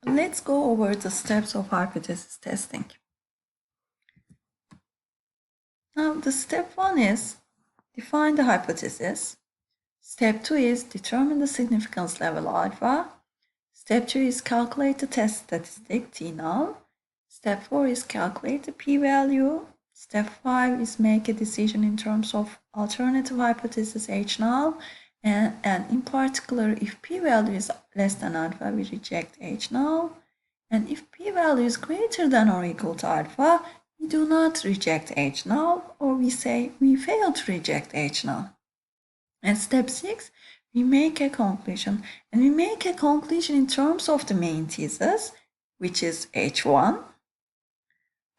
Let's go over the steps of hypothesis testing. Now, the step 1 is define the hypothesis. Step 2 is determine the significance level alpha. Step 3 is calculate the test statistic T null. Step 4 is calculate the p-value. Step 5 is make a decision in terms of alternative hypothesis H null. And in particular, if p-value is less than alpha, we reject H null. And if p-value is greater than or equal to alpha, we do not reject H null, or we say we fail to reject H null. And step 6, we make a conclusion. And we make a conclusion in terms of the main thesis, which is H1.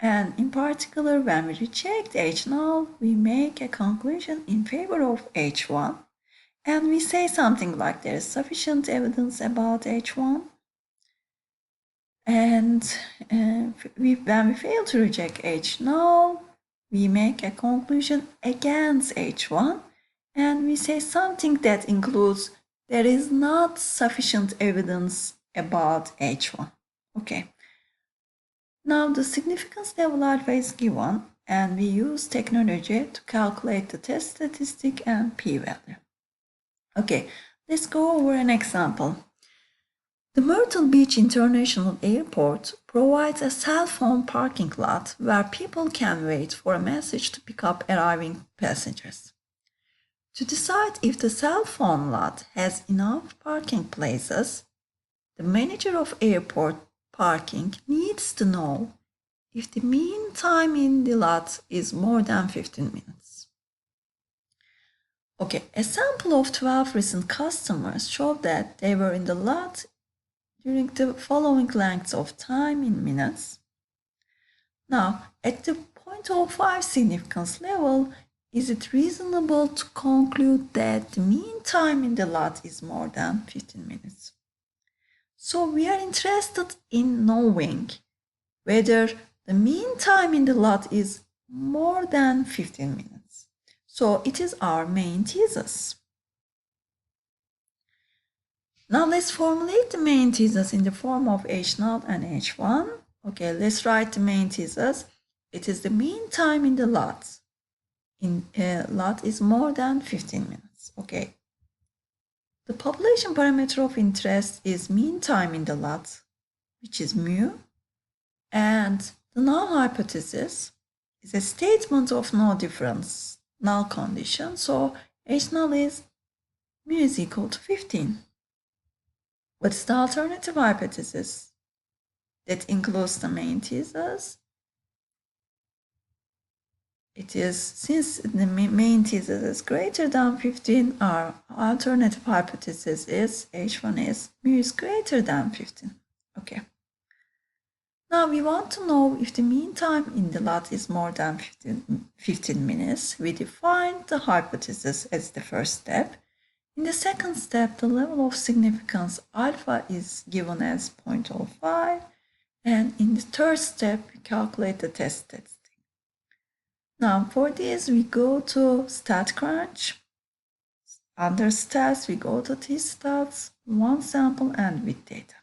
And in particular, when we reject H null, we make a conclusion in favor of H1. And we say something like there is sufficient evidence about H1. And when we fail to reject H null, we make a conclusion against H1. And we say something that includes there is not sufficient evidence about H1. Okay. Now the significance level alpha is given, and we use technology to calculate the test statistic and p-value. Okay, let's go over an example. The Myrtle Beach International Airport provides a cell phone parking lot where people can wait for a message to pick up arriving passengers. To decide if the cell phone lot has enough parking places, the manager of airport parking needs to know if the mean time in the lot is more than 15 minutes. Okay, a sample of 12 recent customers showed that they were in the lot during the following lengths of time in minutes. Now, at the 0.05 significance level, is it reasonable to conclude that the mean time in the lot is more than 15 minutes? So we are interested in knowing whether the mean time in the lot is more than 15 minutes. So it is our main thesis. Now let's formulate the main thesis in the form of H0 and H1. Okay, let's write the main thesis. It is the mean time in the lot. In a lot is more than 15 minutes. Okay. The population parameter of interest is mean time in the lot, which is mu. And the null hypothesis is a statement of no difference, null condition. So H null is mu is equal to 15. What's the alternative hypothesis? That includes the main thesis. It is, since the main thesis is greater than 15, our alternative hypothesis is H1 is mu is greater than 15. Okay. Now we want to know if the mean time in the lot is more than 15 minutes. We define the hypothesis as the first step. In the second step, the level of significance alpha is given as 0.05. And in the third step, we calculate the test statistic. Now for this, we go to StatCrunch. Under stats, we go to T-stats, one sample, and with data.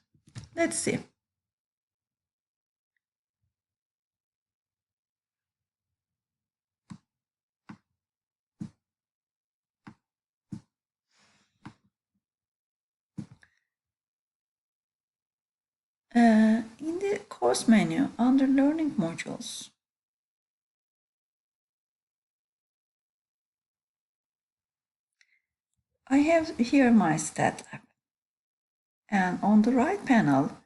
Let's see. In the course menu, under learning modules, I have here my stat lab. And on the right panel,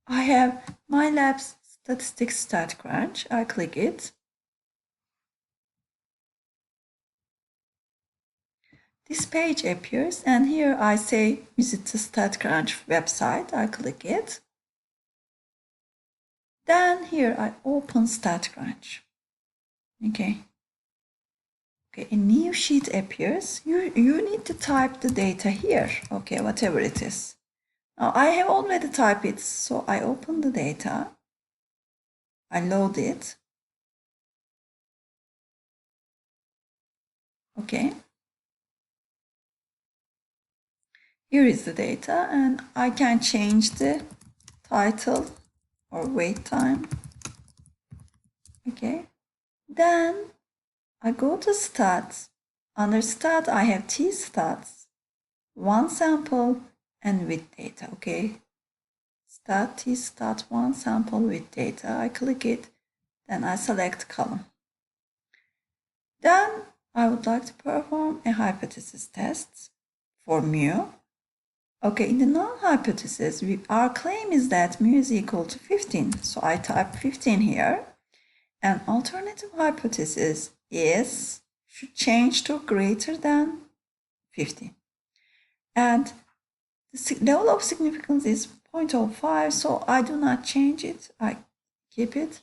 I have my lab's statistics StatCrunch. I click it. This page appears, and here I say visit the StatCrunch website. I click it. Then here I open StatCrunch. Okay, a new sheet appears. You need to type the data here, okay, whatever it is. Now I have already typed it, so I open the data. I load it. Okay. Here is the data, and I can change the title or wait time. Okay, then I go to stats. Under stat, I have T stats, one sample and with data. Okay, stat T stat one sample with data. I click it, then I select column. Then I would like to perform a hypothesis test for mu. Okay, in the null hypothesis, our claim is that mu is equal to 15. So I type 15 here. And alternative hypothesis is should change to greater than 15. And the level of significance is 0.05, so I do not change it. I keep it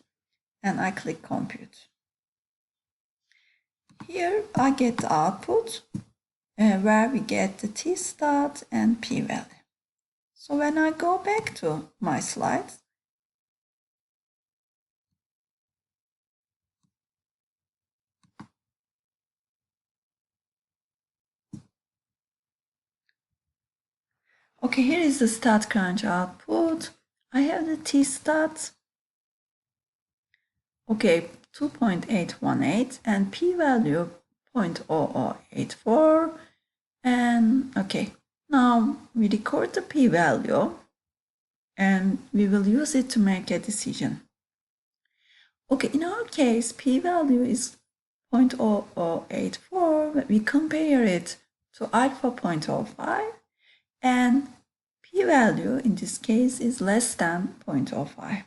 and I click compute. Here I get the output where we get the t-stat and p-value. So when I go back to my slides, okay, here is the StatCrunch output. I have the t-stat, okay, 2.818 and p-value 0.0084. And okay, now we record the p-value and we will use it to make a decision. Okay, in our case, p-value is 0.0084. We compare it to alpha 0.05 and p-value in this case is less than 0.05.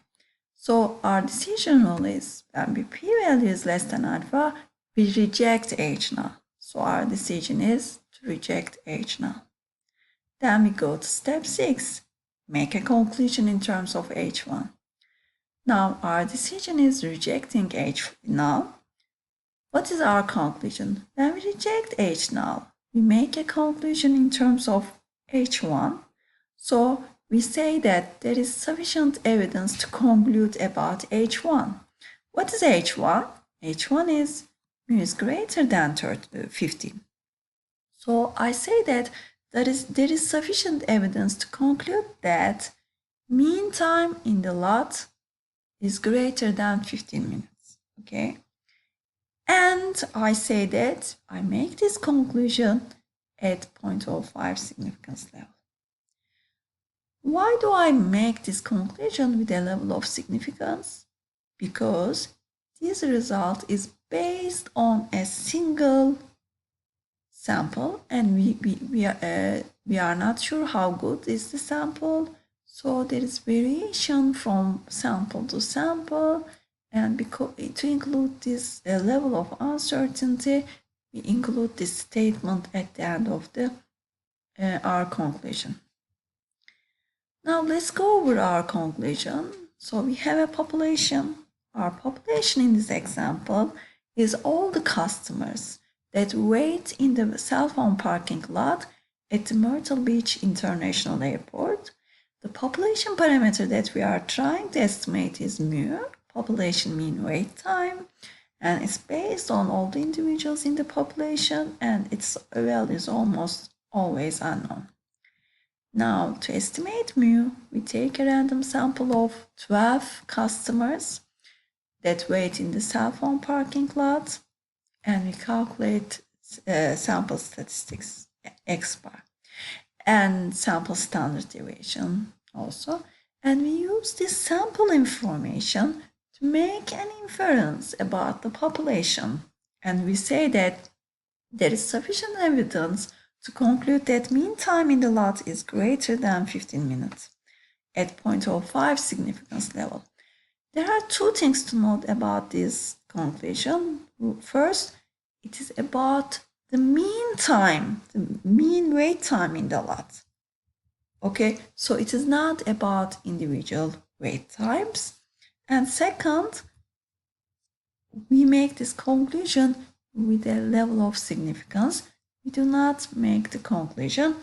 So our decision rule is when p-value is less than alpha, we reject H null. So our decision is to reject H null. Then we go to step 6, make a conclusion in terms of H1. Now our decision is rejecting H null. What is our conclusion? When we reject H null, we make a conclusion in terms of H1. So we say that there is sufficient evidence to conclude about H1. What is H1? H1 is mu is greater than 15. So I say that there is sufficient evidence to conclude that mean time in the lot is greater than 15 minutes. Okay. And I say that I make this conclusion at 0.05 significance level. Why do I make this conclusion with a level of significance? Because this result is based on a single sample and we are not sure how good is the sample. So there is variation from sample to sample, and because to include this level of uncertainty, we include this statement at the end of our conclusion. Now let's go over our conclusion. So we have a population. Our population in this example is all the customers that wait in the cell phone parking lot at the Myrtle Beach International Airport. The population parameter that we are trying to estimate is mu, population mean wait time, and it's based on all the individuals in the population, and its value is almost always unknown. Now, to estimate mu, we take a random sample of 12 customers that wait in the cell phone parking lot, and we calculate sample statistics, X bar, and sample standard deviation also. And we use this sample information to make an inference about the population. And we say that there is sufficient evidence to conclude that mean time in the lot is greater than 15 minutes at 0.05 significance level. There are two things to note about this conclusion. First, it is about the mean time, the mean wait time in the lot. Okay, so it is not about individual wait times. And second, we make this conclusion with a level of significance. We do not make the conclusion